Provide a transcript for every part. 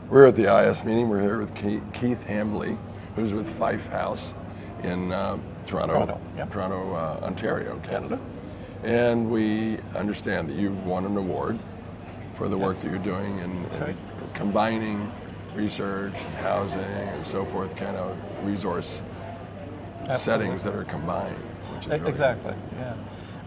We're at the IAS meeting. We're here with Keith Hambly, who's with Fife House in Toronto, Ontario, Canada. And we understand that you've won an award for the work that you're doing in combining research and housing and so forth, kind of resource settings that are combined. Which is really exactly, yeah.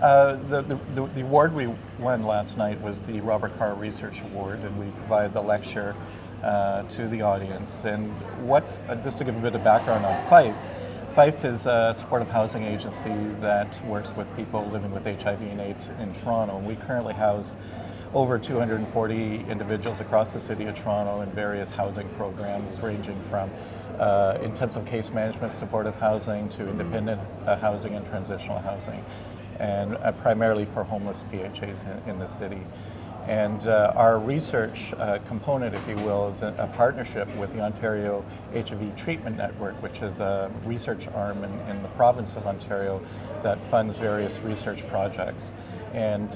The award we won last night was the Robert Carr Research Award, and we provided the lecture to the audience. And just to give a bit of background on Fife, Fife is a supportive housing agency that works with people living with HIV and AIDS in Toronto. And we currently house over 240 individuals across the city of Toronto in various housing programs, ranging from intensive case management supportive housing to independent housing and transitional housing, and primarily for homeless PHAs in the city. And our research component, if you will, is a partnership with the Ontario HIV Treatment Network, which is a research arm in the province of Ontario that funds various research projects. And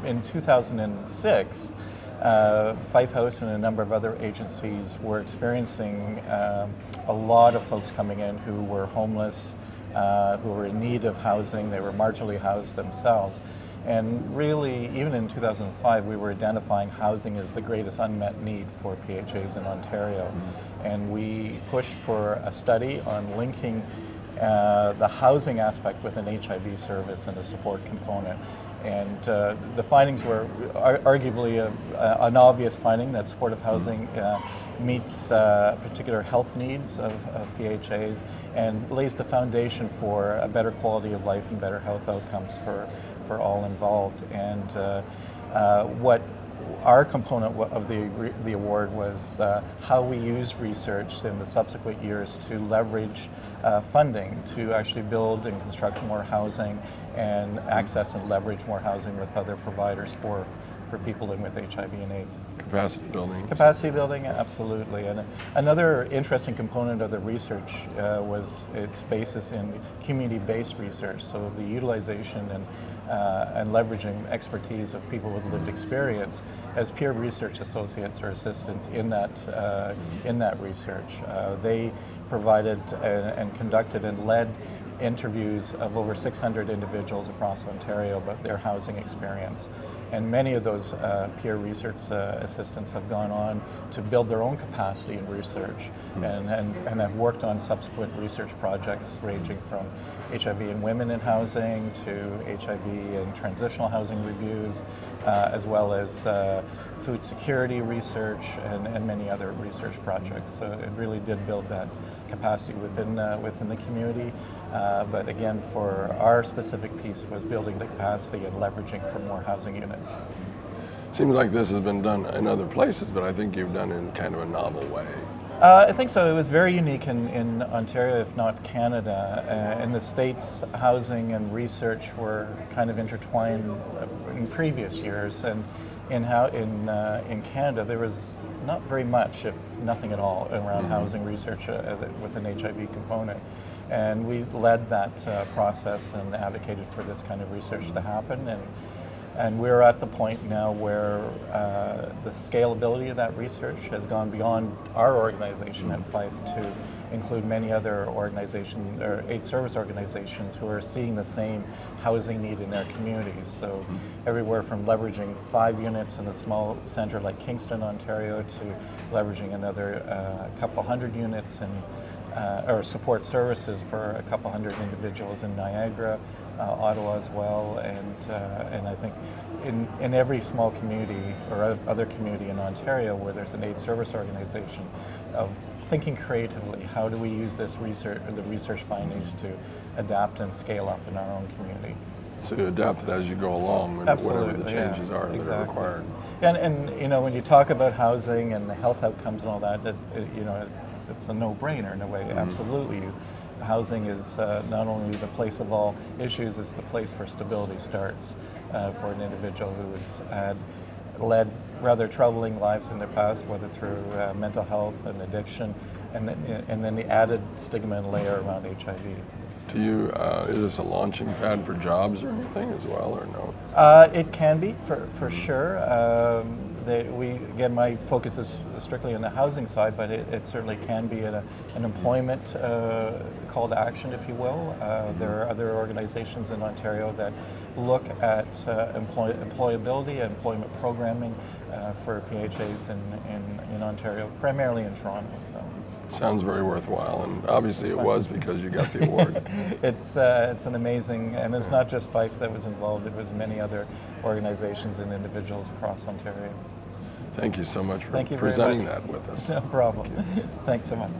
in 2006, Fife House and a number of other agencies were experiencing a lot of folks coming in who were homeless, who were in need of housing. They were marginally housed themselves. And really, even in 2005, we were identifying housing as the greatest unmet need for PHAs in Ontario. Mm-hmm. And we pushed for a study on linking the housing aspect with an HIV service and a support component. And the findings were arguably an obvious finding that supportive housing meets particular health needs of PHAs and lays the foundation for a better quality of life and better health outcomes for all involved. And what our component of the award was how we used research in the subsequent years to leverage funding to actually build and construct more housing and access and leverage more housing with other providers for people living with HIV and AIDS. Capacity building. Capacity building, absolutely. And another interesting component of the research was its basis in community-based research, so the utilization and leveraging expertise of people with lived experience as peer research associates or assistants in that research. They provided and conducted and led interviews of over 600 individuals across Ontario about their housing experience. And many of those peer research assistants have gone on to build their own capacity in research and have worked on subsequent research projects ranging from HIV in women in housing to HIV in transitional housing reviews, as well as food security research and many other research projects. So it really did build that capacity within the community. But again, for our specific piece was building the capacity and leveraging for more housing units. Seems like this has been done in other places, but I think you've done it in kind of a novel way. I think so. It was very unique in Ontario, if not Canada. In the States, housing and research were kind of intertwined in previous years, and in Canada there was not very much, if nothing at all, around housing research with an HIV component. And we led that process and advocated for this kind of research to happen. And we're at the point now where the scalability of that research has gone beyond our organization at Fife to include many other organizations or AIDS service organizations who are seeing the same housing need in their communities. So everywhere from leveraging 5 units in a small center like Kingston, Ontario, to leveraging another couple hundred units or support services for a couple hundred individuals in Niagara, Ottawa as well, and I think in every small community or other community in Ontario where there's an AIDS service organization, of thinking creatively, how do we use this research, or the research findings, to adapt and scale up in our own community. So you adapt it as you go along, and whatever the changes are that are required. And you know, when you talk about housing and the health outcomes and all that, it's a no-brainer in a way. Absolutely. Housing is not only the place of all issues, it's the place where stability starts for an individual who has led rather troubling lives in their past, whether through mental health and addiction, and then the added stigma and layer around HIV. Do you, is this a launching pad for jobs or anything as well, or no? It can be, for sure. again, my focus is strictly on the housing side, but it certainly can be an employment call to action, if you will. There are other organizations in Ontario that look at employability and employment programming for PHAs in Ontario, primarily in Toronto. Sounds very worthwhile, and obviously it was because you got the award. It's an amazing, and it's not just Fife that was involved, it was many other organizations and individuals across Ontario. Thank you so much for Thank you very presenting much. that with us. No problem. Thanks so much.